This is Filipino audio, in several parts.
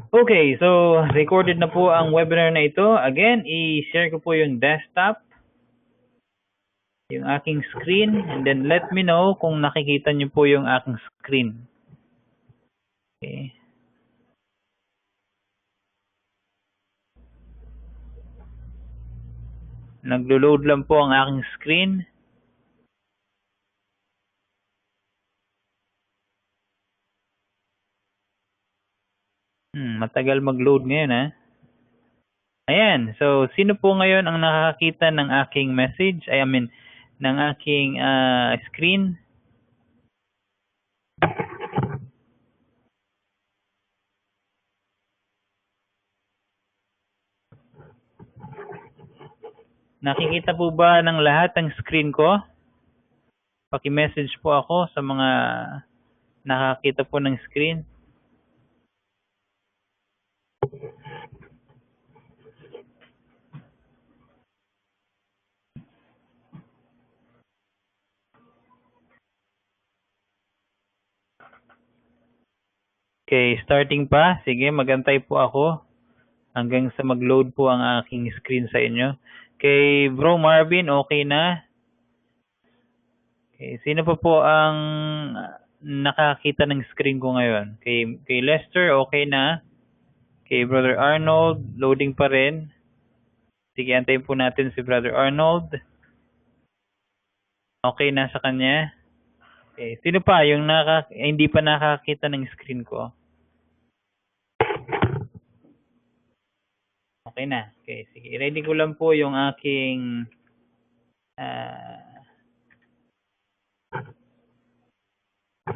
Okay, so recorded na po ang webinar na ito. Again, i-share ko po yung desktop, yung aking screen, and then let me know kung nakikita niyo po yung aking screen. Okay. Naglo-load lang po ang aking screen. Matagal mag-load ngayon ha. Ayan, so sino po ngayon ang nakakita ng aking message? Ng aking screen? Nakikita po ba ng lahat ang screen ko? Paki-message po ako sa mga nakakita po ng screen. Okay, starting pa. Sige, magantay po ako hanggang sa mag-load po ang aking screen sa inyo. Kay Bro Marvin, okay na? Okay, sino pa po ang nakakita ng screen ko ngayon? Kay Lester, okay na? Kay Brother Arnold, loading pa rin. Sige, antayin po natin si Brother Arnold. Okay na sa kanya? Okay, sino pa yung hindi pa nakakita ng screen ko? Okay na. Okay, sige. Ready ko lang po yung aking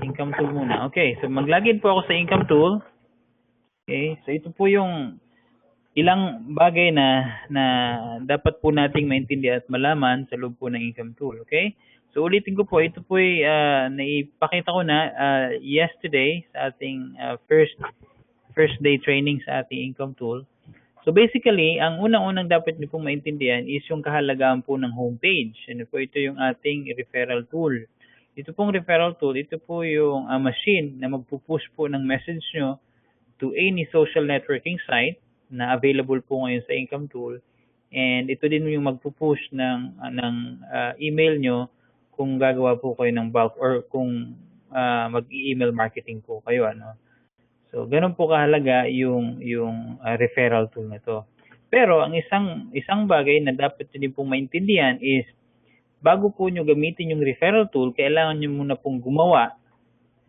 income tool muna. Okay, so mag-login po ako sa income tool. Okay, so ito po yung ilang bagay na dapat po nating maintindihan at malaman sa loob po ng income tool. Okay? So ulitin ko po, ito po ay naipakita ko na yesterday sa ating first day training sa ating income tool. So basically, ang unang-unang dapat niyo pong maintindihan is yung kahalagahan po ng homepage. Ano po, ito yung ating referral tool. Ito pong referral tool, ito po yung machine na magpo-push po ng message nyo to any social networking site na available po ngayon sa income tool. And ito din yung magpo-push ng email nyo kung gagawa po kayo ng bulk or kung mag-email marketing po kayo, ano. So, ganun po kahalaga yung referral tool na to. Pero ang isang bagay na dapat niyo din pong maintindihan is bago po niyo gamitin yung referral tool, kailangan niyo muna pong gumawa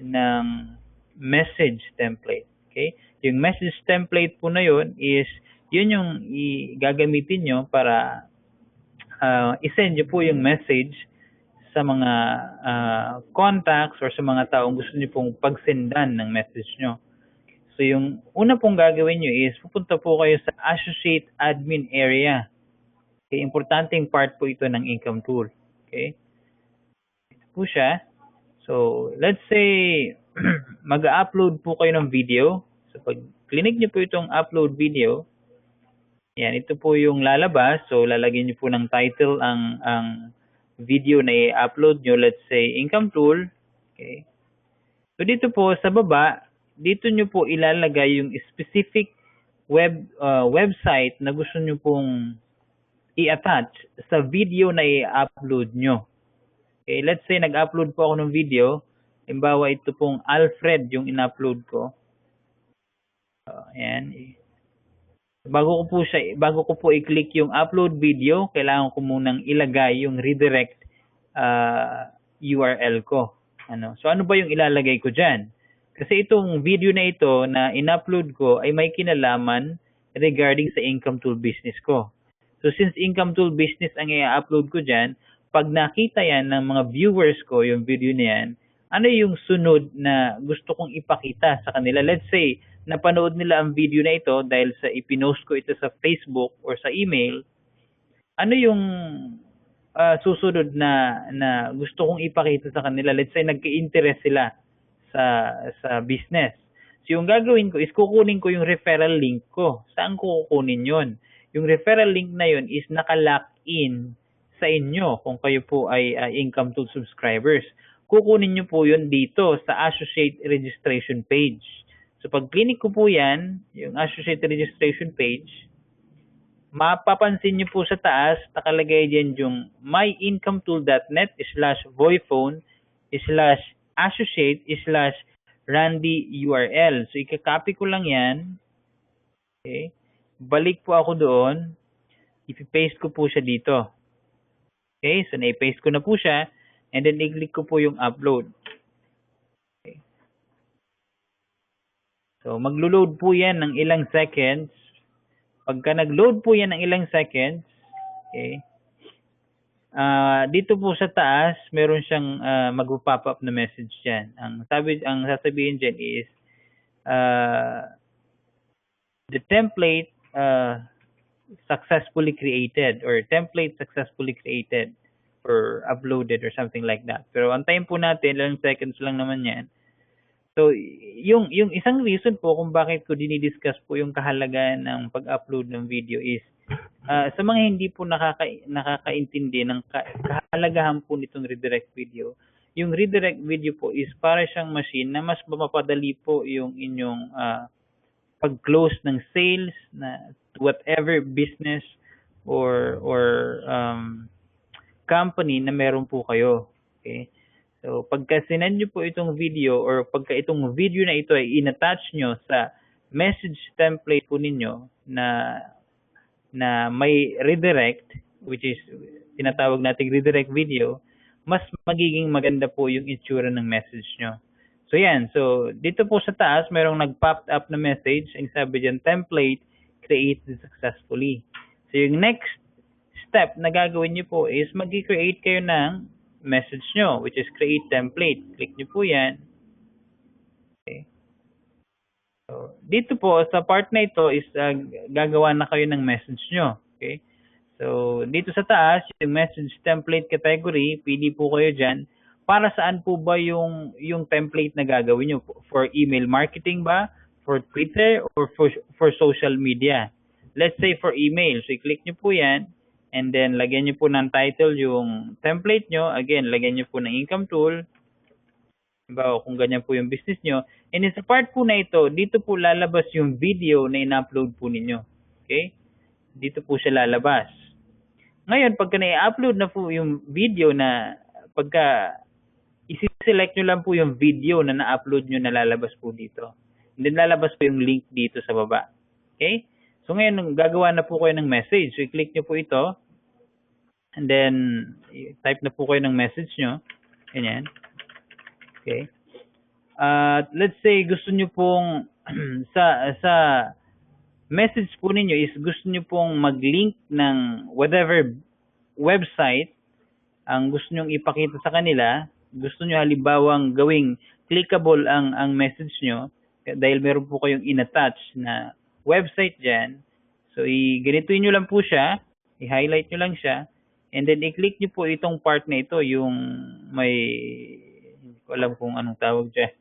ng message template. Okay? Yung message template po na yun is yun yung gagamitin nyo para isend nyo po yung message sa mga contacts or sa mga taong gusto nyo pong pagsendan ng message nyo. So yung una pong gagawin nyo is pupunta po kayo sa associate admin area. Okay, importanteng part po ito ng income tool. Okay? Ito po siya. So, let's say mag-upload po kayo ng video. So pag clinic niyo po itong upload video, yan, ito po yung lalabas. So lalagyan niyo po ng title ang video na i-upload niyo, let's say income tool. Okay? So dito po sa baba, dito niyo po ilalagay yung specific website na gusto niyo pong i-attach sa video na i-upload nyo. Okay, let's say nag-upload po ako ng video. Halimbawa ito pong Alfred yung in-upload ko. Ayan. Bago ko po i-click yung upload video, kailangan ko munang ilagay yung redirect URL ko. So ano ba yung ilalagay ko diyan? Kasi itong video na ito na in-upload ko ay may kinalaman regarding sa income tool business ko. So since income tool business ang i-upload ko diyan, pag nakita yan ng mga viewers ko yung video na yan, ano yung sunod na gusto kong ipakita sa kanila? Let's say, napanood nila ang video na ito dahil sa ipinost ko ito sa Facebook or sa email, ano yung susunod na gusto kong ipakita sa kanila? Let's say, nagka-interest sila sa business. So, yung gagawin ko is kukunin ko yung referral link ko. Saan ko kukunin yon? Yung referral link na yon is naka-lock in sa inyo kung kayo po ay income tool subscribers. Kukunin nyo po yun dito sa associate registration page. So pag clinic ko po yan, yung associate registration page, mapapansin nyo po sa taas, nakalagay dyan yung myincometool.net/voiphone/associate/Randy URL. So ikakopy ko lang yan. Okay. Balik po ako doon. Ipi-paste ko po siya dito. Okay, so na-paste ko na po siya. And then i-click ko po yung upload. Okay. So maglo-load po yan ng ilang seconds. Pagka nag-load po yan ng ilang seconds, okay, dito po sa taas, meron siyang mag-pop up na message dyan. Ang sasabihin dyan is, the template successfully created or uploaded or something like that. Pero antayin po natin, ilang seconds lang naman yan. So, yung isang reason po kung bakit ko dinidiscuss po yung kahalagahan ng pag-upload ng video is sa mga hindi po nakakaintindi ng kahalagahan po nitong redirect video. Yung redirect video po is para siyang machine na mas mapapadali po yung inyong pag-close ng sales na whatever business or company na meron po kayo. Okay? So, pagka sinend nyo po itong video or pagka itong video na ito ay in-attach nyo sa message template po ninyo na may redirect, which is tinatawag nating redirect video, mas magiging maganda po yung itsura ng message nyo. So, yan. So, dito po sa taas, merong nag-pop up na message. Ang sabi dyan, template created successfully. So, yung next step na gagawin nyo po is mag-create kayo ng message nyo, which is create template. Click nyo po yan. Okay. So, dito po, sa part na ito is gagawa na kayo ng message nyo. Okay. So, dito sa taas, yung message template category, pili po kayo dyan. Para saan po ba yung template na gagawin nyo? For email marketing ba? For Twitter? Or for social media? Let's say for email. So, i-click nyo po yan. And then, lagyan nyo po ng title yung template nyo. Again, lagyan nyo po ng income tool. Diba, kung ganyan po yung business nyo. And sa part po na ito, dito po lalabas yung video na in-upload po ninyo. Okay? Dito po siya lalabas. Ngayon, pagka na-upload na po yung video na pagka isi-select nyo lang po yung video na na-upload nyo na lalabas po dito. And then, lalabas po yung link dito sa baba. Okay? So, ngayon, gagawa na po kayo ng message. So, i-click nyo po ito. And then, type na po kayo ng message nyo. Ganyan. Okay. Let's say, gusto nyo pong, sa message po ninyo is gusto nyo pong mag-link ng whatever website ang gusto nyo ipakita sa kanila. Gusto nyo halimbawang gawing clickable ang message nyo dahil meron po kayong in-attach na website dyan. So, ganituin nyo lang po siya. I-highlight nyo lang siya. And then, i-click nyo po itong part na ito, yung may, hindi ko alam kung anong tawag dyan.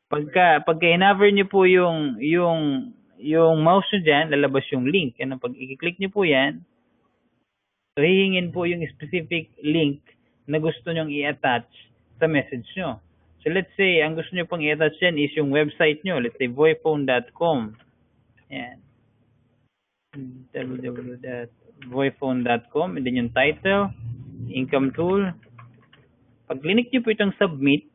Pagka hinover nyo po yung mouse nyo dyan, lalabas yung link. Ano, pag i-click nyo po yan, so, hihingin po yung specific link na gusto nyong i-attach sa message nyo. So, let's say, ang gusto nyo pong i-attach yan is yung website nyo. Let's say, voiphone.com. Yan. www.voiphone.com, and then yung title, income tool. Pag click nyo po itong submit,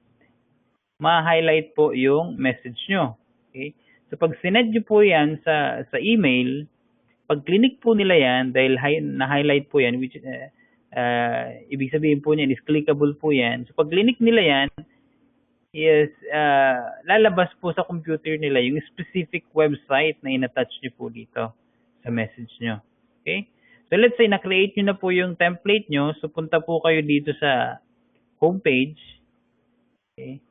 ma-highlight po yung message nyo. Okay? So pag sinend nyo po yan sa email, pag click po nila yan, dahil na-highlight po yan, which ibig sabihin po niyan is clickable po yan. So pag click nila yan, is lalabas po sa computer nila yung specific website na in-attach nyo po dito sa message nyo. Okay? So, let's say, na-create nyo na po yung template nyo. So, punta po kayo dito sa homepage. Okay?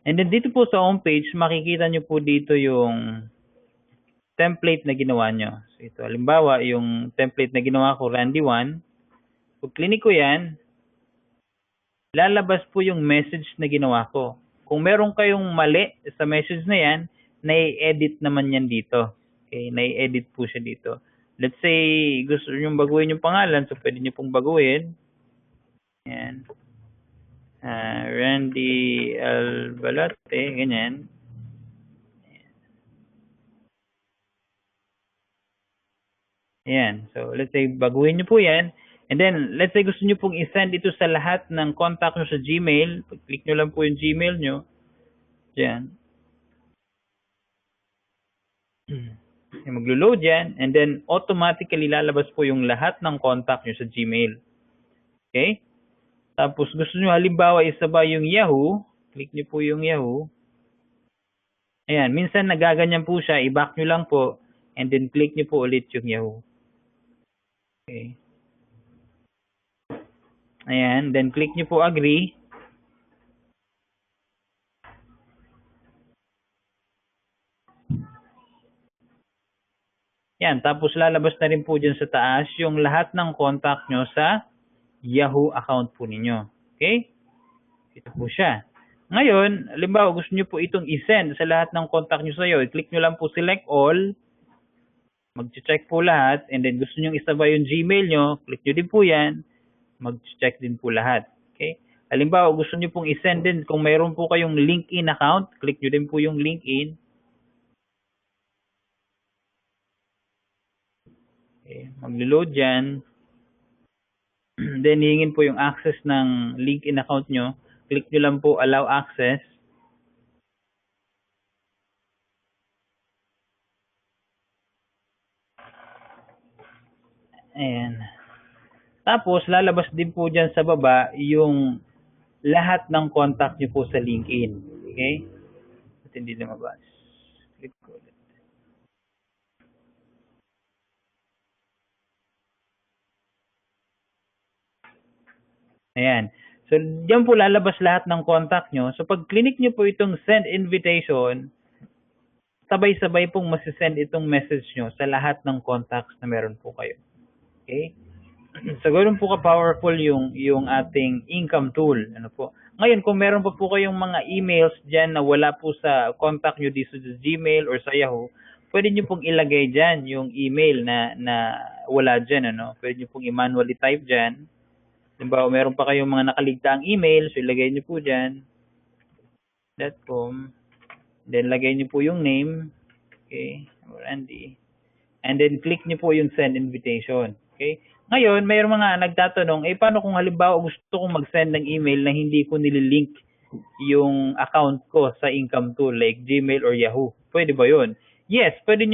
And then, dito po sa homepage, makikita nyo po dito yung template na ginawa nyo. So, ito, halimbawa, yung template na ginawa ko, Randy1. Pag click ko yan, lalabas po yung message na ginawa ko. Kung meron kayong mali sa message na yan, nai-edit naman yan dito. Okay, nai-edit po siya dito. Let's say, gusto nyo baguhin yung pangalan, so pwede nyo pong baguhin. Yan. Randy Albalote, ganyan. Ayan. So, let's say, baguhin nyo po yan. And then, let's say gusto nyo pong isend ito sa lahat ng contact nyo sa Gmail. Click nyo lang po yung Gmail nyo. Diyan. Maglo-load yan. And then, automatically lalabas po yung lahat ng contact nyo sa Gmail. Okay? Tapos, gusto nyo halimbawa isabay yung Yahoo. Click nyo po yung Yahoo. Ayan. Minsan, nagaganyan po siya. I-back nyo lang po. And then, click nyo po ulit yung Yahoo. Okay. Ayan. Then, click nyo po agree. Yan. Tapos, lalabas na rin po dyan sa taas yung lahat ng contact nyo sa Yahoo account po ninyo. Okay? Ito po siya. Ngayon, halimbawa gusto nyo po itong isend sa lahat ng contact nyo sa iyo. I-click nyo lang po select all. Mag-check po lahat. And then gusto nyo isabay yung Gmail nyo. Click nyo din po yan. Mag-check din po lahat. Okay? Halimbawa gusto nyo pong isend din kung mayroon po kayong LinkedIn account. Click nyo din po yung LinkedIn. Okay? Mag-load dyan. Then hihingin po yung access ng LinkedIn account nyo. Click nyo lang po allow access. Ayan. Tapos, lalabas din po dyan sa baba yung lahat ng contact nyo po sa LinkedIn. Okay? At hindi lumabas. Click ko ulit. Ayan. So, dyan po lalabas lahat ng contact nyo. So, pag click nyo po itong send invitation, sabay-sabay pong masisend itong message nyo sa lahat ng contacts na meron po kayo. Okay? So, ganoon po ka-powerful yung ating income tool. Ano po? Ngayon, kung meron pa po kayong mga emails dyan na wala po sa contact nyo dito sa Gmail or sa Yahoo, pwede nyo pong ilagay dyan yung email na wala dyan. Ano? Pwede nyo pong i-manually type dyan. Halimbawa, meron pa kayong mga nakaligtaang email, so ilagay nyo po dyan. .com. Then, lagay nyo po yung name. Okay. Randy. And then, click nyo po yung send invitation. Okay. Ngayon, mayroong mga nagtatanong, paano kung halimbawa gusto kong mag-send ng email na hindi ko nililink yung account ko sa income tool like Gmail or Yahoo? Pwede ba yun? Yes, pwede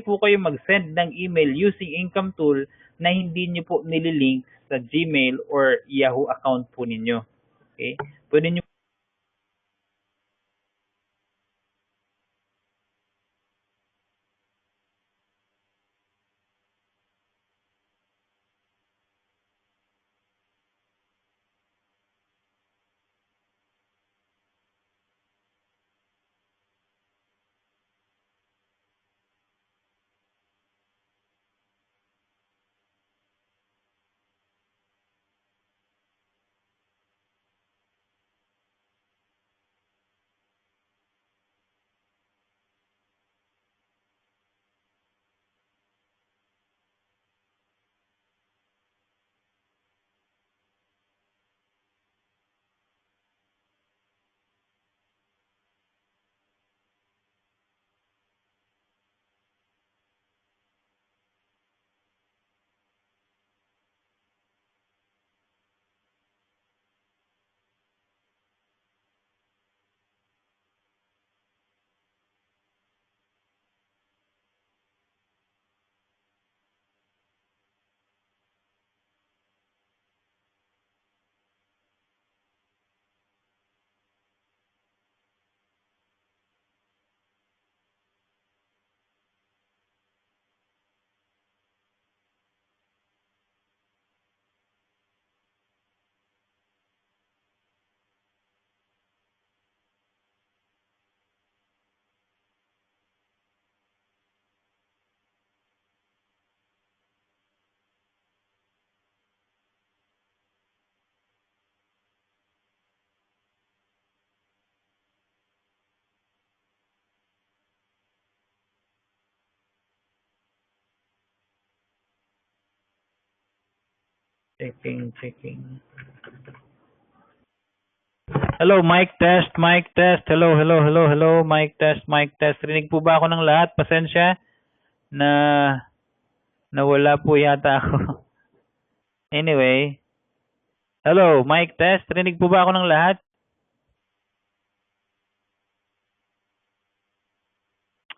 po kayo mag-send ng email using income tool na hindi niyo po nililink sa Gmail or Yahoo account po ninyo. Okay? Pwede niyo checking. Hello, mic test, mic test. Hello, hello, hello, hello, mic test, mic test. Rinig po ba ako ng lahat? Pasensya na nawala po yata ako. Anyway, hello, mic test. Rinig po ba ako ng lahat?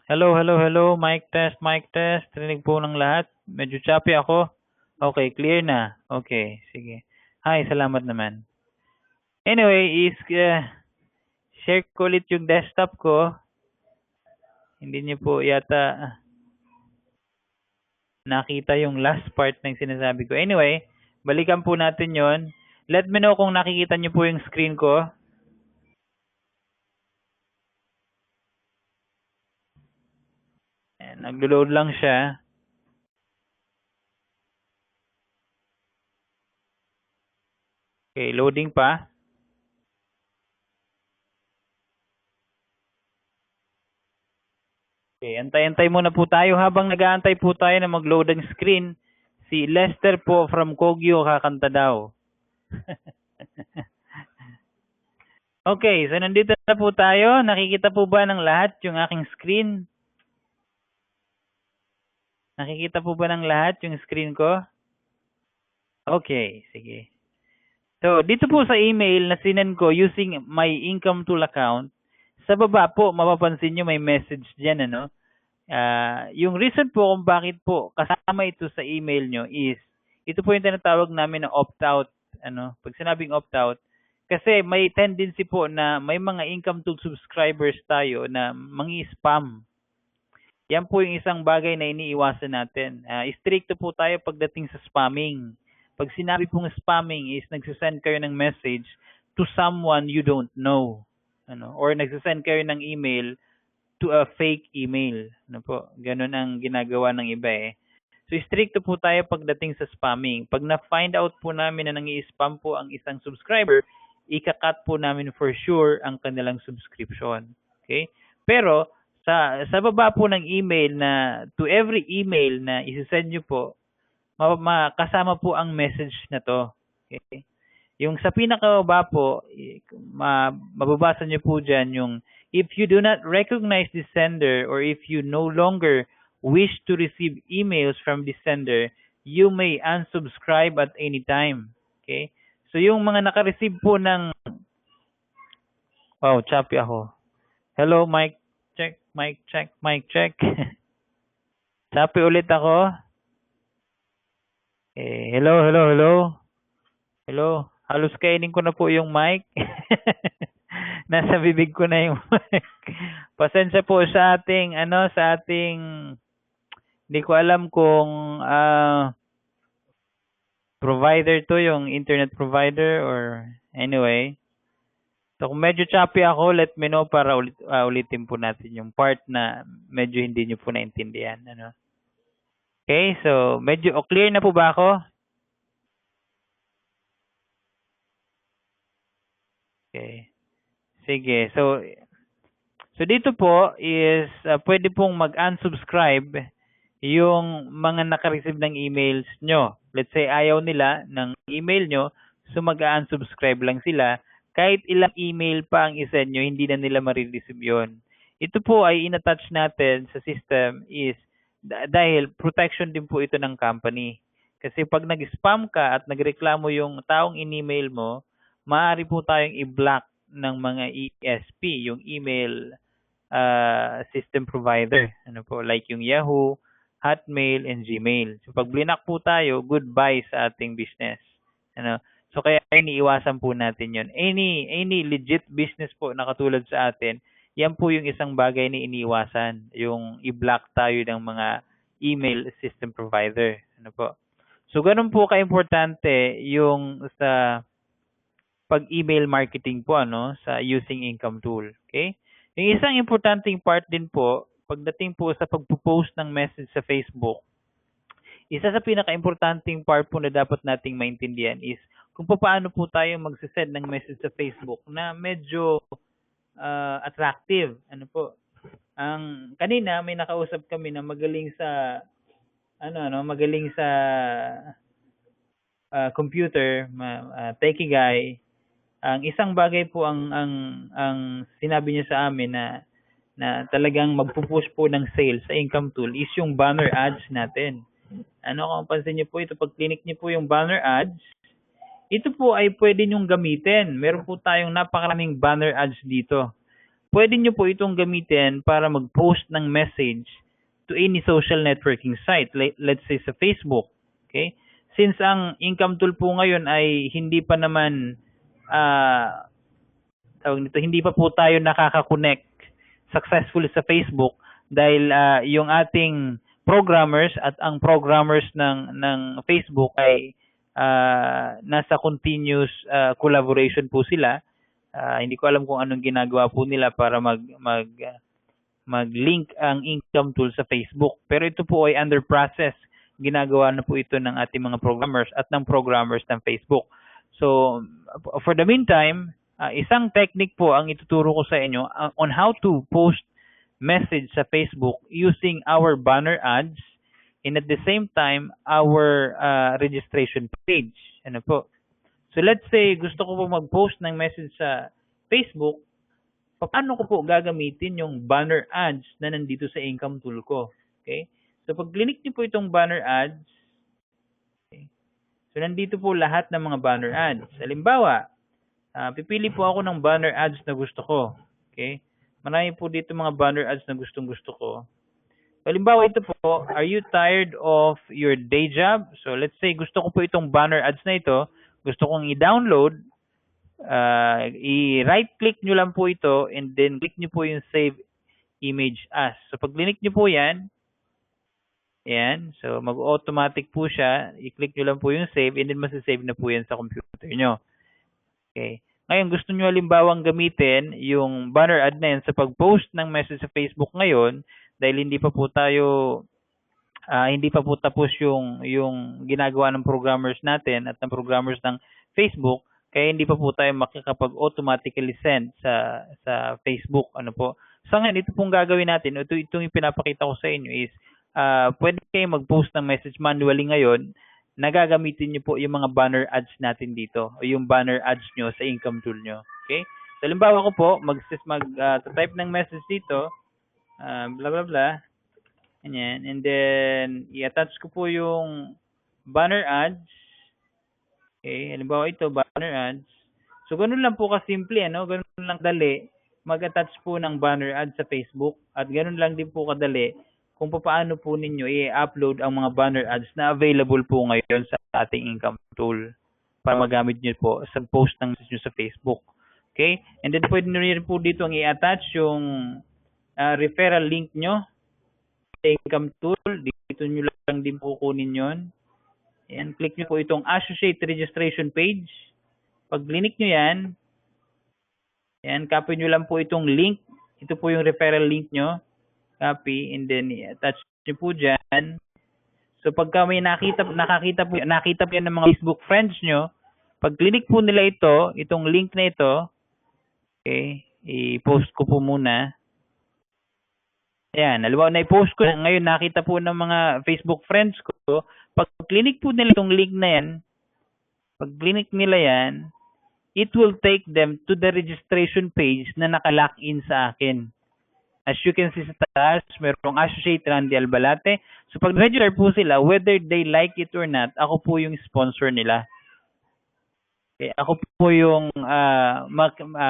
Hello, hello, hello, mic test, mic test. Rinig po ng lahat. Medyo choppy ako. Okay, clear na. Okay, sige. Hi, salamat naman. Anyway, share ko ulit yung desktop ko. Hindi niyo po yata nakita yung last part ng sinasabi ko. Anyway, balikan po natin yon. Let me know kung nakikita niyo po yung screen ko. Naglo-load lang siya. Okay, loading pa. Okay, antay-antay muna po tayo. Habang nag-aantay po tayo na mag-load ang screen, si Lester po from Kogyo kakanta daw. Okay, so nandito na po tayo. Nakikita po ba ng lahat yung aking screen? Nakikita po ba ng lahat yung screen ko? Okay, sige. So, dito po sa email na sinend ko using my income tool account, sa baba po, mapapansin nyo may message dyan, ano? Yung reason po kung bakit po kasama ito sa email nyo is, ito po yung tinatawag namin na opt-out, ano? Pag sinabing opt-out, kasi may tendency po na may mga income tool subscribers tayo na mangi-spam. Yan po yung isang bagay na iniiwasan natin. Stricto po tayo pagdating sa spamming. Pag sinabi pong spamming is nagsisend kayo ng message to someone you don't know. Ano? Or nagsisend kayo ng email to a fake email. Ano po? Ganun ang ginagawa ng iba eh. So, stricto po tayo pagdating sa spamming. Pag na-find out po namin na nangi-spam po ang isang subscriber, ika-cut po namin for sure ang kanilang subscription. Okay? Pero, sa baba po ng email na to every email na isi-send nyo po, kasama po ang message na to. Okay? Yung sa pinakababa po, mababasa nyo po dyan yung if you do not recognize the sender or if you no longer wish to receive emails from the sender, you may unsubscribe at any time. Okay? So yung mga naka-receive po ng wow, choppy ako. Hello, mic check, mic check, mic check. Choppy ulit ako. Hello, hello, hello. Hello. Halos kainin ko na po yung mic. Nasa bibig ko na yung mic. Pasensya po sa ating hindi ko alam kung provider to, yung internet provider or anyway. So kung medyo choppy ako, let me know para ulitin po natin yung part na medyo hindi nyo po naintindihan. Ano? Okay, so medyo clear na po ba ako? Okay. Sige. So dito po is pwede pong mag-unsubscribe yung mga naka-receive ng emails nyo. Let's say ayaw nila ng email nyo, so mag-unsubscribe lang sila. Kahit ilang email pa ang isend nyo, hindi na nila marireceive yun. Ito po ay inattach natin sa system is dahil protection din po ito ng company. Kasi pag nag-spam ka at nagreklamo yung taong in-email mo, maaari po tayong i-block ng mga ESP, yung email system provider. Ano po, like yung Yahoo, Hotmail, and Gmail. So pag blinak po tayo, goodbye sa ating business. Ano? So kaya iniiwasan po natin yon. Any legit business po na katulad sa atin, yan po yung isang bagay na iniiwasan. Yung i-block tayo ng mga email system provider. Ano po? So ganun po ka-importante yung sa pag-email marketing po ano sa using income tool. Okay? Yung isang importanteng part din po pagdating po sa pagpo-post ng message sa Facebook, isa sa pinaka-importanting part po na dapat nating maintindihan is kung paano po tayo mag-send ng message sa Facebook na medyo attractive. Ano po? Ang kanina may nakausap kami na magaling sa magaling sa computer, techie guy. Ang isang bagay po ang sinabi niya sa amin na talagang magpo-push po ng sales sa income tool is yung banner ads natin. Ano kung pansin niyo po ito, pag clinic niyo po yung banner ads, ito po ay pwede niyong gamitin. Meron po tayong napakaraming banner ads dito. Pwede niyo po itong gamitin para mag-post ng message to any social networking site. Like, let's say sa Facebook. Okay? Since ang income tool po ngayon ay hindi pa naman tawag nito, hindi pa po tayo nakaka-connect successfully sa Facebook dahil yung ating programmers at ang programmers ng Facebook ay nasa continuous collaboration po sila. Hindi ko alam kung anong ginagawa po nila para mag-link ang income tool sa Facebook. Pero ito po ay under process. Ginagawa na po ito ng ating mga programmers at ng programmers ng Facebook. So, for the meantime, isang technique po ang ituturo ko sa inyo on how to post message sa Facebook using our banner ads and at the same time our registration page. Ano po? So let's say gusto ko po mag-post ng message sa Facebook, paano ko po gagamitin yung banner ads na nandito sa income tool ko? Okay? So pag click niyo po itong banner ads, okay, so nandito po lahat ng mga banner ads. Halimbawa, pipili po ako ng banner ads na gusto ko. Okay? Marami po dito mga banner ads na gustong-gusto ko. Halimbawa ito po, are you tired of your day job? So let's say gusto ko po itong banner ads na ito, gusto kong i-download, i-right click nyo lang po ito and then click nyo po yung save image as. So pag click nyo po yan, so mag-automatic po siya, i-click nyo lang po yung save and then masasave na po yan sa computer nyo. Okay. Ngayon, gusto nyo halimbawang gamitin yung banner ad na yan sa pag-post ng message sa Facebook ngayon dahil hindi pa po tapos yung ginagawa ng programmers natin at ng programmers ng Facebook, kaya hindi pa po tayo makakapag-automatically send sa Facebook. Ano po? Sa ngayon, ito pong gagawin natin, itong ipinapakita ko sa inyo is, pwede kayo mag-post ng message manually ngayon, nagagamitin nyo po yung mga banner ads natin dito, o yung banner ads nyo sa income tool nyo. Okay? So, halimbawa ko po, type ng message dito, blah, blah, blah, ganyan, and then, i-attach ko po yung banner ads. Okay, halimbawa ito, banner ads. So, ganun lang po kasimple, ano? Ganun lang dali mag-attach po ng banner ads sa Facebook at ganun lang din po kadali kung paano po ninyo i-upload ang mga banner ads na available po ngayon sa ating income tool para magamit nyo po sa post ng message nyo sa Facebook. Okay? And then pwede nyo rin po dito ang i-attach yung referral link nyo sa income tool. Dito nyo lang din po kunin yon. Ayan, click nyo po itong associate registration page. Pag click nyo yan, copy nyo lang po itong link. Ito po yung referral link nyo. Copy and then attach nyo po dyan. So pagka may nakita po yan ng mga Facebook friends nyo, pag click po nila itong link na ito, okay, i-post ko po muna. Ayan, halimbawa na-post ko, ngayon nakita po ng mga Facebook friends ko, pag click po nila itong link na yan, pag click nila yan, it will take them to the registration page na naka-lock in sa akin. As you can see sa taas, merong Associate Randy Albalate. So pag register po sila, whether they like it or not, ako po yung sponsor nila. Okay, ako po yung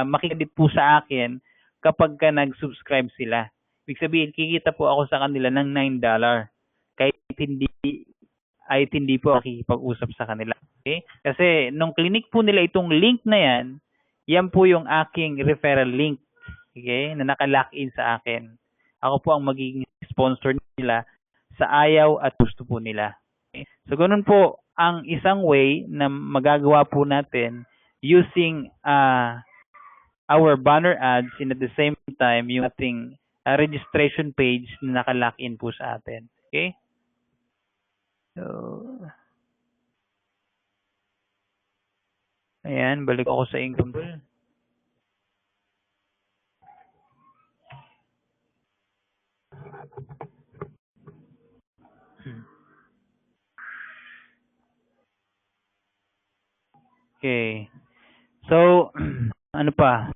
makikidip po sa akin kapag ka nag-subscribe sila. Ibig sabihin, kikita po ako sa kanila ng $9 kahit hindi po makikipag-usap sa kanila. Okay? Kasi nung click po nila itong link na yan po yung aking referral link. Okay? Na naka-lock in sa akin. Ako po ang magiging sponsor nila sa ayaw at gusto po nila. Okay? So, ganun po ang isang way na magagawa po natin using our banner ads and at the same time yung ating registration page na naka-lock in po sa atin. Okay? So, ayan, balik ako sa income tool. Okay. So, ano pa?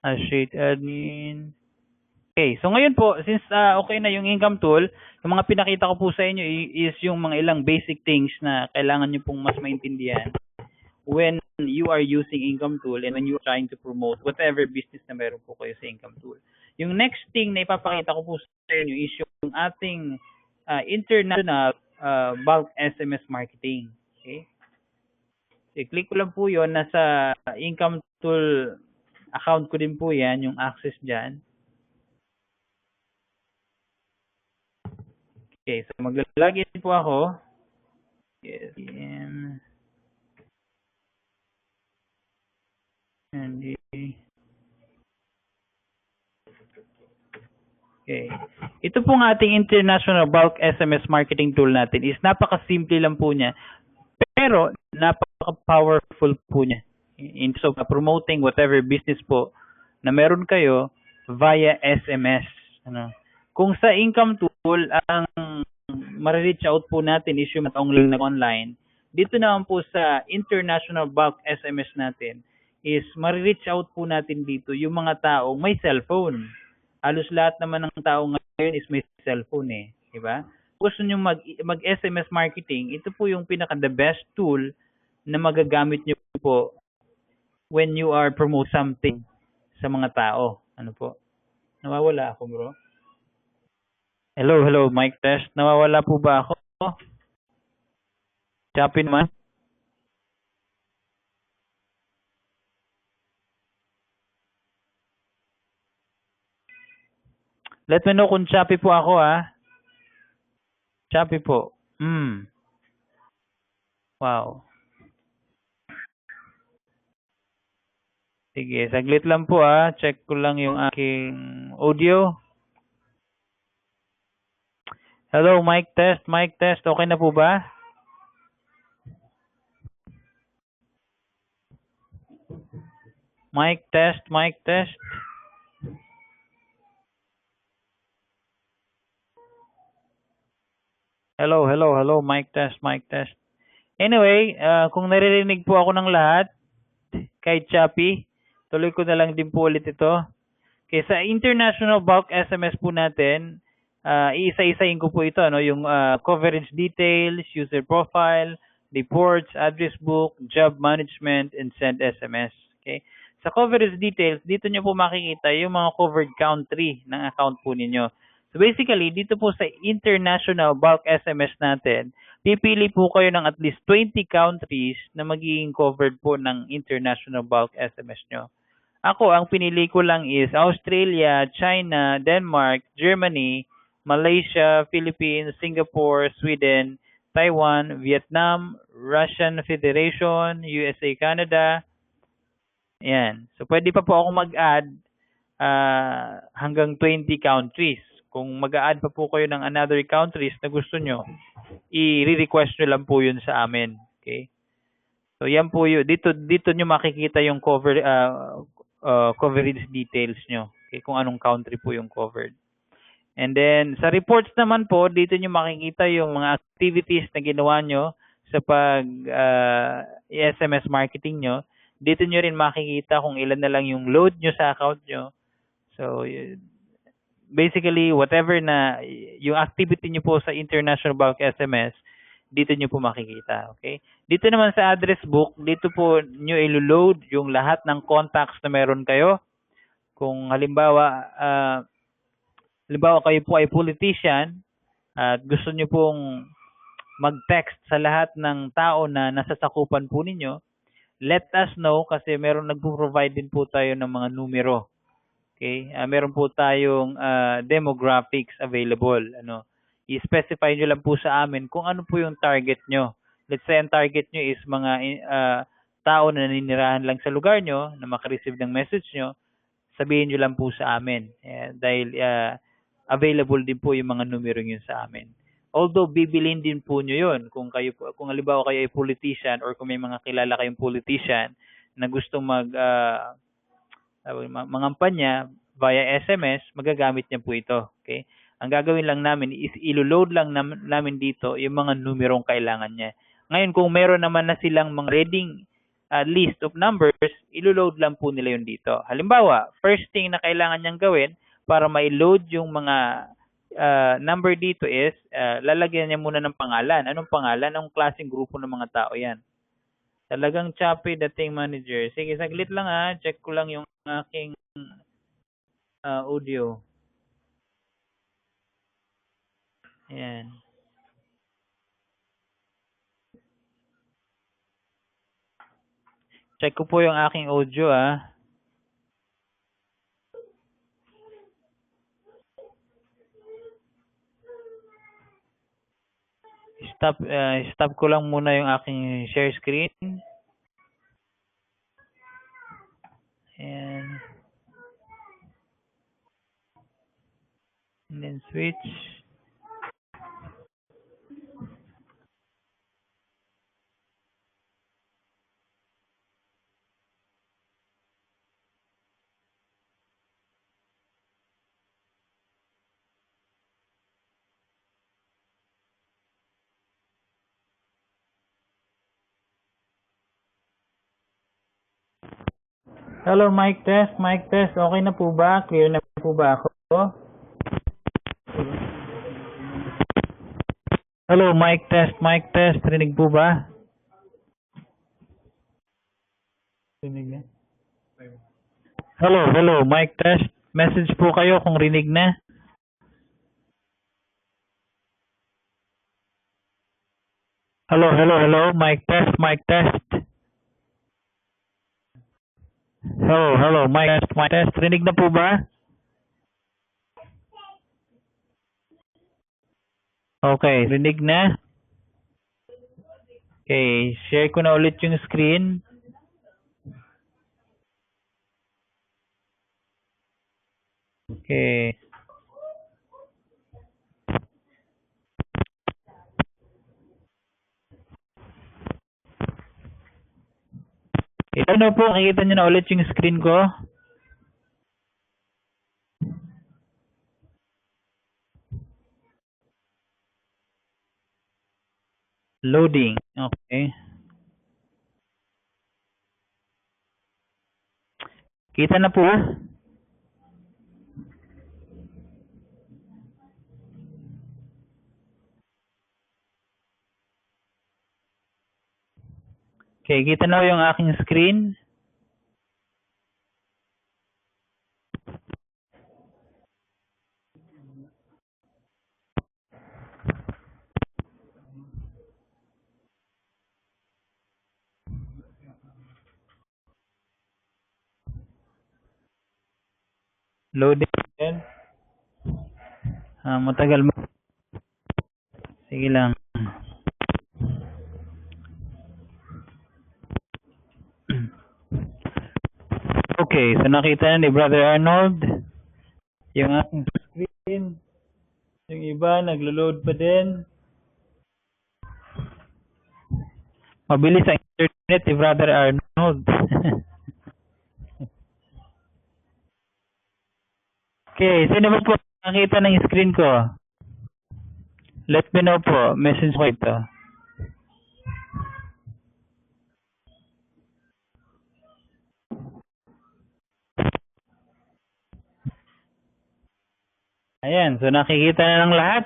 Associate admin. Okay, so ngayon po, since okay na yung income tool, yung mga pinakita ko po sa inyo is yung mga ilang basic things na kailangan nyo pong mas maintindihan when you are using income tool and when you are trying to promote whatever business na meron po kayo sa income tool. Yung next thing na ipapakita ko po sa inyo is yung ating international bulk SMS marketing. Okay? So, click ko lang po yun. Nasa income tool account ko din po yan, yung access dyan. Okay, so mag-login po ako. Yes, okay. Ito pong ating international bulk SMS marketing tool natin is napaka-simple lang po niya. Pero napaka-powerful po niya in terms of promoting whatever business po na meron kayo via SMS. Ano? Kung sa income tool, ang ma-reach out po natin is yung only na online. Dito naman po sa international bulk SMS natin is ma-reach out po natin dito yung mga taong may cellphone. Halos lahat naman ng tao ngayon is may cellphone eh. Diba? Gusto nyo mag-SMS marketing, ito po yung pinaka the best tool na magagamit nyo po when you are promote something sa mga tao. Ano po? Nawawala ako, bro. Hello, mic test. Nawawala po ba ako? Chapin man. Let me know kung choppy po ako, Choppy po. Wow. Sige, saglit lang po, Check ko lang yung aking audio. Hello, mic test. Okay na po ba? Mic test. Hello, mic test. Anyway, kung naririnig po ako ng lahat, kahit choppy, tuloy ko na lang din po ulit ito. Okay, sa international bulk SMS po natin, iisa-isahin ko po ito, yung coverage details, user profile, reports, address book, job management, and send SMS. Okay? Sa coverage details, dito nyo po makikita yung mga covered country ng account po ninyo. So basically, dito po sa international bulk SMS natin, pipili po kayo ng at least 20 countries na magiging covered po ng international bulk SMS nyo. Ako, ang pinili ko lang is Australia, China, Denmark, Germany, Malaysia, Philippines, Singapore, Sweden, Taiwan, Vietnam, Russian Federation, USA, Canada. Ayan. So, pwede pa po ako mag-add hanggang 20 countries. Kung mag-add pa po kayo ng another countries na gusto nyo, i-request nyo lang po yun sa amin. Okay? So, yan po yun. Dito nyo makikita yung coverage details nyo. Okay? Kung anong country po yung covered. And then, sa reports naman po, dito nyo makikita yung mga activities na ginawa nyo sa SMS marketing nyo. Dito nyo rin makikita kung ilan na lang yung load nyo sa account nyo. So, basically, whatever na yung activity nyo po sa international bulk SMS, dito nyo po makikita. Okay? Dito naman sa address book, dito po nyo ilo-load yung lahat ng contacts na meron kayo. Kung halimbawa kayo po ay politician at gusto nyo pong mag-text sa lahat ng tao na nasa sakupan po ninyo, let us know kasi meron nagpo-provide din po tayo ng mga numero. Okay? Meron po tayong demographics available. I-specify nyo lang po sa amin kung ano po yung target nyo. Let's say ang target nyo is mga tao na naninirahan lang sa lugar nyo na makareceive ng message nyo, sabihin nyo lang po sa amin. Dahil available din po yung mga numero yun sa amin. Although bibilin din po nyo yun kung halimbawa kayo ay politician or kung may mga kilala kayong politician na gustong mangampanya via SMS, magagamit niya po ito. Okay? Ang gagawin lang namin is ilo-load lang namin dito yung mga numerong kailangan niya. Ngayon, kung meron naman na silang mga ready list of numbers, ilo-load lang po nila yun dito. Halimbawa, first thing na kailangan niyang gawin para ma-load yung mga number dito is, lalagyan niya muna ng pangalan. Anong pangalan? Anong klaseng grupo ng mga tao yan? Talagang choppy dating manager. Sige, saglit lang check ko lang yung aking audio. Ayan. Check ko po yung aking audio Stop ko lang muna yung aking share screen. And then switch. Hello, mic test. Okay na po ba? Clear na po ba ako? Hello, mic test. Rinig po ba? Rinig na? Hello, mic test. Message po kayo kung rinig na. Hello, mic test. Hello, mic test. Rinig na po ba? Okay, rinig na. Okay, share ko na ulit yung screen. Okay. Ito na po, nakikita nyo na ulit yung screen ko. Loading. Okay. Kita na po. Okay, kita na yung aking screen. Loading din. Matagal mo. Sige lang. Okay, so nakita na ni Brother Arnold yung aking screen. Yung iba, naglo-load pa din. Mabilis ang internet ni Brother Arnold. Okay, sino ba po nakita ng screen ko? Let me know po. Message ko ito. Ayan, so nakikita na ng lahat.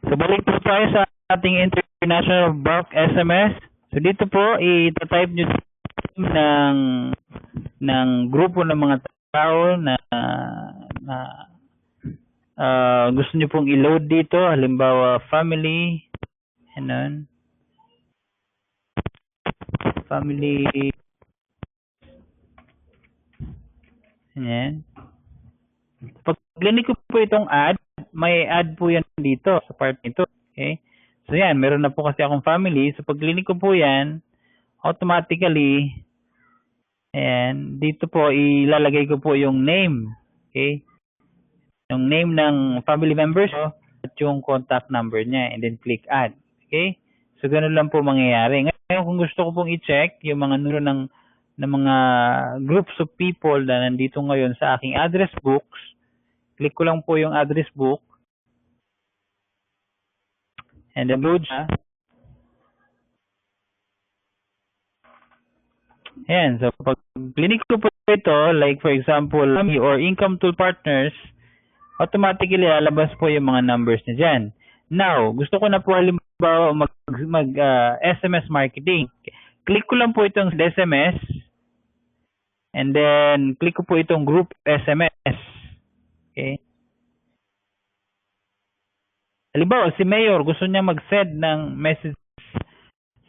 So balik po tayo sa ating international bulk SMS. So dito po, i-type nyo ng grupo ng mga tao na gusto nyo pong i-load dito. Halimbawa, family. Ayan. Family. Ayan. Pag clinic ko po itong add, may add po yan dito sa part nito. Okay? So yan, meron na po kasi akong family. So pag clinic ko po yan, automatically, ayan, dito po ilalagay ko po yung name. Okay? Yung name ng family members at yung contact number niya, and then click add. Okay? So ganun lang po mangyayari. Ngayon kung gusto ko pong i-check yung mga numero ng mga groups of people na nandito ngayon sa aking address books, click ko lang po yung address book and then load siya. Ayan, so pag clinic ko po ito, like for example, or income tool partners, automatically lalabas po yung mga numbers niya dyan. Now, gusto ko na po halimbawa SMS marketing. Click ko lang po itong SMS and then click ko po itong group SMS. Okay? Halimbawa, si Mayor gusto niya mag-send ng message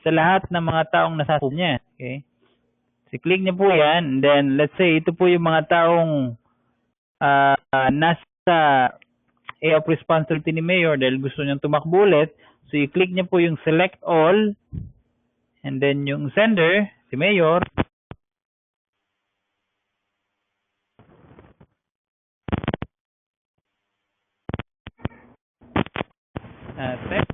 sa lahat ng mga taong nasa phone niya. Okay? So, click niya po yan and then let's say ito po yung mga taong nasa area of responsibility ni Mayor dahil gusto niyang tumakbo ulit. So, i-click niya po yung select all and then yung sender, si Mayor. Text.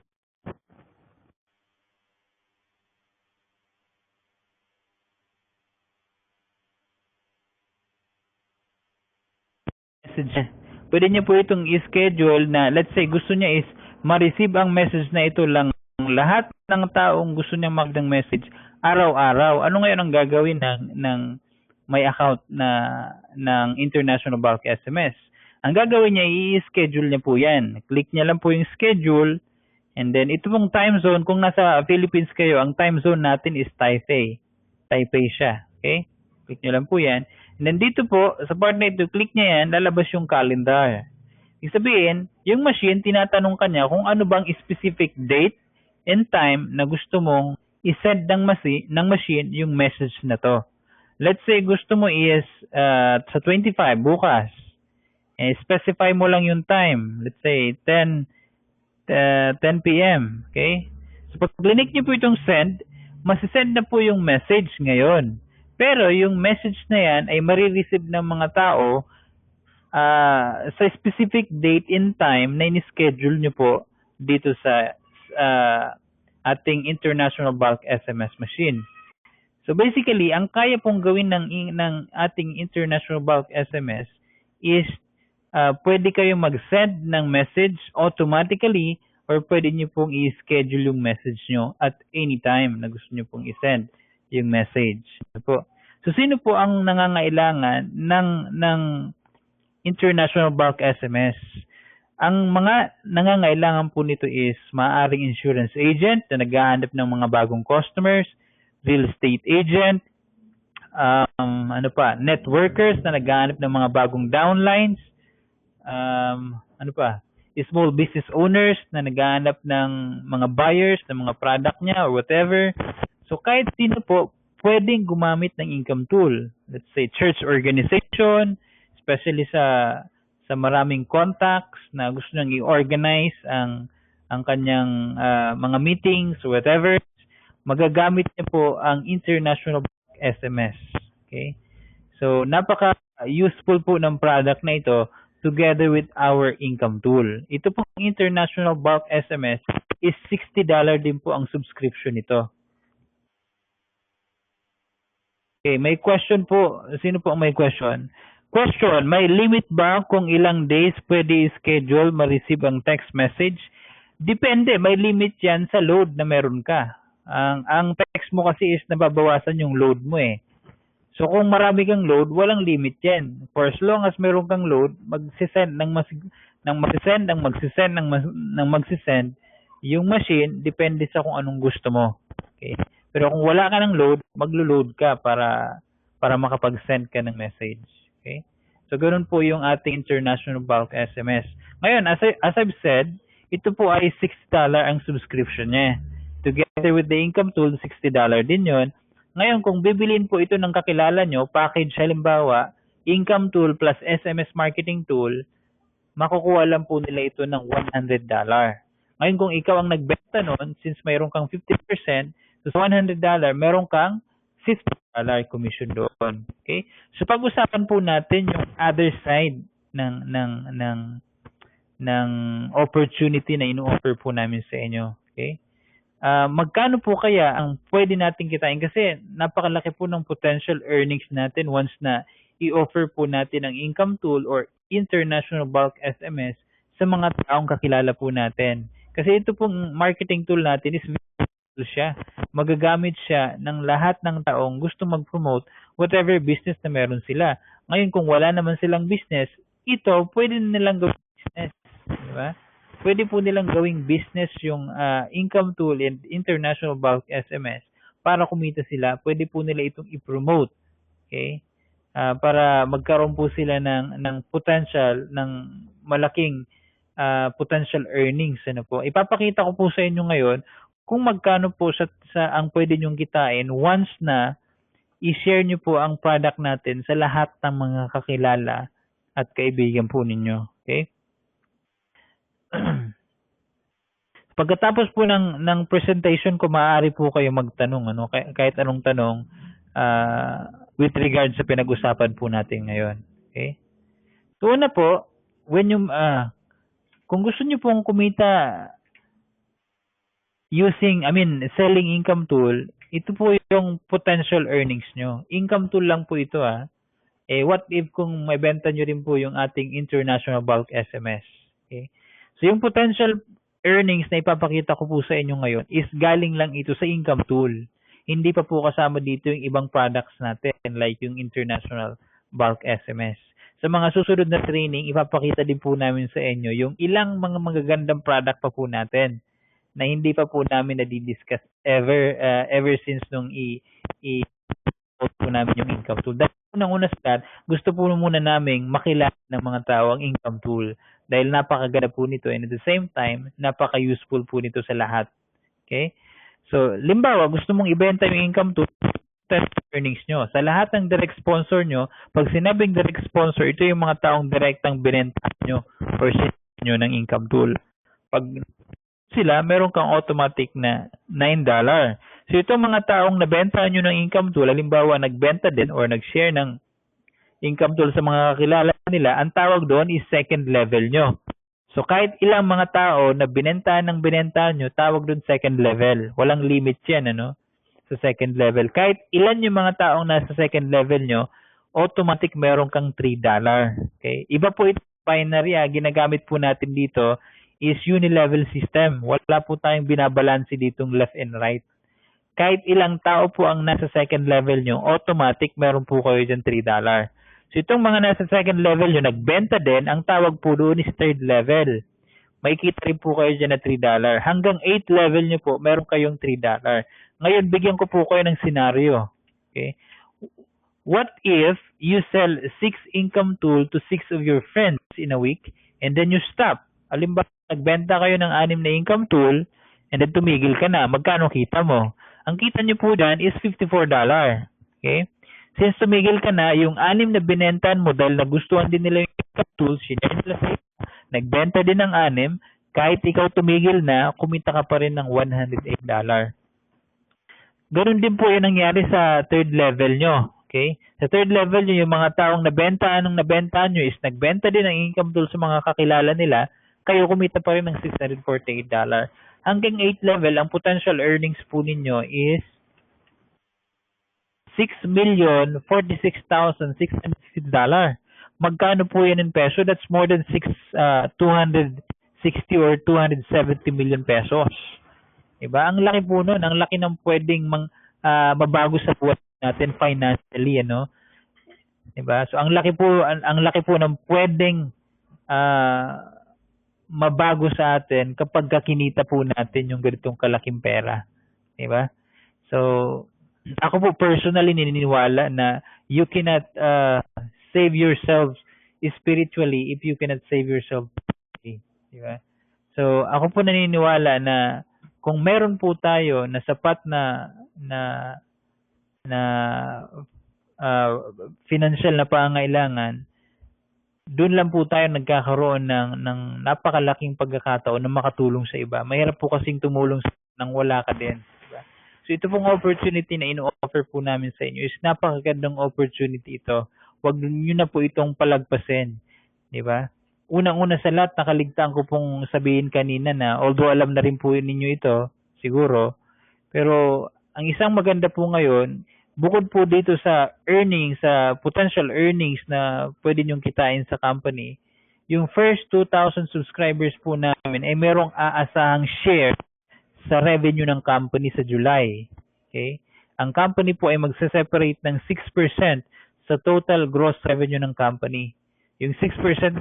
Message. Pwede niya po itong i-schedule na let's say gusto niya is ma-receive ang message na ito lang lahat ng taong gusto niya mag-ng message araw-araw. Ano ngayon ang gagawin ng may account ng International Bulk SMS? Ang gagawin niya, i-schedule niya po yan. Click niya lang po yung schedule and then ito pong time zone, kung nasa Philippines kayo, ang time zone natin is Taipei. Taipei siya. Okay? Click niyo lang po yan. And then dito po, sa part na ito, click niya yan, lalabas yung calendar. Ibig sabihin, yung machine, tinatanong ka niya kung ano bang specific date and time na gusto mong i-send ng machine yung message na to. Let's say gusto mo is sa 25, bukas. Specify mo lang yung time. Let's say 10 p.m. Okay? So pag click niyo po itong send, masisend na po yung message ngayon. Pero yung message na yan ay marireceive ng mga tao sa specific date and time na in-schedule nyo po dito sa ating International Bulk SMS machine. So basically, ang kaya pong gawin ng ating International Bulk SMS is pwede kayo mag-send ng message automatically or pwede nyo pong i-schedule yung message nyo at any time na gusto nyo pong i-send yung message. So sino po ang nangangailangan ng International Bulk SMS? Ang mga nangangailangan po nito is maaaring insurance agent na naghahanap ng mga bagong customers, real estate agent, networkers na naghahanap ng mga bagong downlines, small business owners na naghahanap ng mga buyers ng mga product niya or whatever. So kahit sino po pwedeng gumamit ng income tool. Let's say church organization, especially sa maraming contacts na gusto nang i-organize ang kanyang mga meetings or whatever. Magagamit niya po ang International SMS. Okay? So napaka-useful po ng product na ito together with our income tool. Ito po ang International Bulk SMS is $60 din po ang subscription nito. Okay, may question po. Sino po ang may question? Question, may limit ba kung ilang days pwede i-schedule ma-receive ang text message? Depende, may limit yan sa load na meron ka. Ang text mo kasi is nababawasan yung load mo eh. So kung marami kang load, walang limit yan. For as long as meron kang load, magsisend yung machine, depende sa kung anong gusto mo. Okay? Pero kung wala ka ng load, maglo-load ka para makapag-send ka ng message. Okay? So ganoon po yung ating International Bulk SMS. Ngayon, as I've said, ito po ay $60 ang subscription niya. Together with the income tool, $60 din yon. Ngayon, kung bibilin po ito ng kakilala nyo, package halimbawa, income tool plus SMS marketing tool, makukuha lang po nila ito ng $100. Ngayon, kung ikaw ang nagbenta nun, since mayroon kang 50%, so sa $100, meron kang $50 commission doon. Okay? So pag-usapan po natin yung other side ng opportunity na ino-offer po namin sa inyo. Okay? Magkano po kaya ang pwede natin kitain? Kasi napakalaki po ng potential earnings natin once na i-offer po natin ang income tool or International Bulk SMS sa mga taong kakilala po natin. Kasi ito pong marketing tool natin is siya. Magagamit siya ng lahat ng taong gusto mag-promote whatever business na meron sila. Ngayon, kung wala naman silang business, ito, pwede nilang gawing business. Di ba? Pwede po nilang gawing business yung income tool and international bulk SMS para kumita sila. Pwede po nila itong i-promote. Okay? Para magkaroon po sila ng potential, ng malaking potential earnings. Ano po? Ipapakita ko po sa inyo ngayon kung magkano po sa ang pwede nyong kitain once na i-share nyo po ang product natin sa lahat ng mga kakilala at kaibigan po ninyo. Okay? Pagkatapos po ng presentation ko, maaari po kayo magtanong, ano, kahit anong tanong with regard sa pinag-usapan po natin ngayon. Okay? So, una po, kung gusto niyo pong kumita selling income tool, ito po yung potential earnings nyo. Income tool lang po ito what if kung may benta nyo rin po yung ating international bulk SMS? Okay? So yung potential earnings na ipapakita ko po sa inyo ngayon is galing lang ito sa income tool. Hindi pa po kasama dito yung ibang products natin like yung international bulk SMS. Sa mga susunod na training, ipapakita din po namin sa inyo yung ilang mga magagandang product pa po natin na hindi pa po namin na-discuss ever since nung i-post po namin yung income tool. Dahil unang-una sa lahat, gusto po muna naming makilala ng mga tao ang income tool dahil napakaganda po nito and at the same time, napaka-useful po nito sa lahat. Okay? So, limbawa, gusto mong ibenta yung income tool, earnings nyo. Sa lahat ng direct sponsor nyo, pag sinabing direct sponsor, ito yung mga taong direktang binenta nyo or nyo ng income tool. Pag sila, meron kang automatic na $9. So, itong mga taong nabenta nyo ng income tool, halimbawa, nagbenta din or nag-share ng income tool sa mga kakilala nila, ang tawag doon is second level nyo. So, kahit ilang mga tao na binenta nyo, tawag doon second level. Walang limit yan, ano? Sa second level. Kahit ilan yung mga taong nasa second level nyo, automatic meron kang $3. Okay? Iba po ito binary, ginagamit po natin dito is unilevel system. Wala po tayong binabalanse ditong left and right. Kahit ilang tao po ang nasa second level nyo, automatic meron po kayo dyan $3. So itong mga nasa second level nyo, nagbenta din, ang tawag po doon is third level. May kita rin po kayo dyan na $3. Hanggang 8 level nyo po, meron kayong $3. Ngayon, bigyan ko po kayo ng scenario. Okay? What if you sell 6 income tool to 6 of your friends in a week and then you stop? Halimbawa, nagbenta kayo ng 6 na income tool and then tumigil ka na. Magkano kita mo? Ang kita nyo po dyan is $54. Okay? Since tumigil ka na, yung 6 na binentan mo dahil nagustuhan din nila yung income tools, sinare nila sa nagbenta din ng 6, kahit ikaw tumigil na, kumita ka pa rin ng $108. Ganun din po yung nangyari sa third level nyo. Okay? Sa third level nyo, yung mga taong nabenta nyo is nagbenta din ng income tool sa mga kakilala nila, kayo kumita pa rin ng $648. Hanggang 8 level, ang potential earnings po ninyo is $6,046,660. Magkano po yan in peso? That's more than 260 or 270 million pesos. Diba? Ang laki po nun. Ang laki ng pwedeng mabago sa buhay natin financially, ano? Diba? So ang laki po ng pwedeng mabago sa atin kapag kinita po natin yung ganitong kalaking pera. Diba? So ako po personally naniniwala na you cannot save yourself spiritually if you cannot save yourself physically. Diba? So ako po naniniwala na kung meron po tayo na sapat na financial na pangailangan, doon lang po tayo nagkakaroon ng napakalaking pagkakataon na makatulong sa iba. Mahirap po kasing tumulong nang wala ka din. Diba? So ito pong opportunity na ino-offer po namin sa inyo is napakagandang opportunity ito. Huwag niyo na po itong palagpasin. Diba? Unang-una sa lahat, nakaligtaan ko pong sabihin kanina na although alam na rin po ninyo ito, siguro, pero ang isang maganda po ngayon, bukod po dito sa earnings, sa potential earnings na pwede nyong kitain sa company, yung first 2,000 subscribers po namin ay merong aasahang share sa revenue ng company sa July. Okay? Ang company po ay magse-separate ng 6% sa total gross revenue ng company. Yung 6%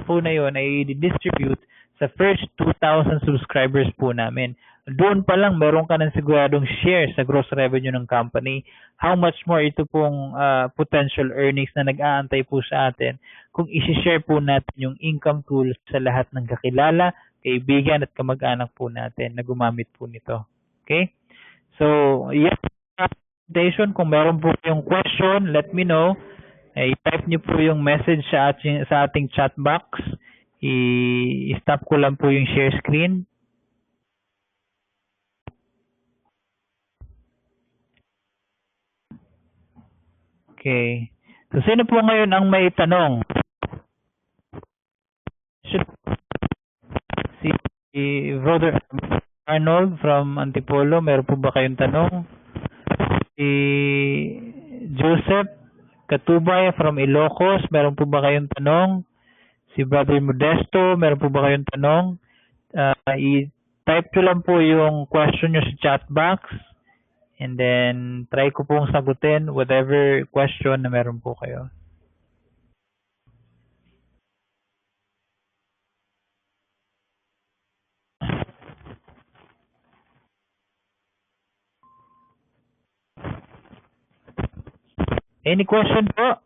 po na yun ay i-distribute sa first 2,000 subscribers po namin. Doon pa lang meron ka ng siguradong share sa gross revenue ng company. How much more ito pong potential earnings na nag-aantay po sa atin kung isi-share po natin yung income tool sa lahat ng kakilala, kaibigan at kamag-anak po natin na gumamit po nito. Okay? So, yes, presentation. Kung meron po kayong question, let me know. I-type niyo po yung message sa ating chat box. I-stop ko lang po yung share screen. Okay. So, sino po ngayon ang may tanong? Si Brother Arnold from Antipolo, meron po ba kayong tanong? Si Joseph Katubay from Ilocos, meron po ba kayong tanong? Si Brother Modesto, meron po ba kayong tanong? I-type ko lang po yung question nyo sa chat box and then try ko pong sagutin whatever question na meron po kayo. Any question po?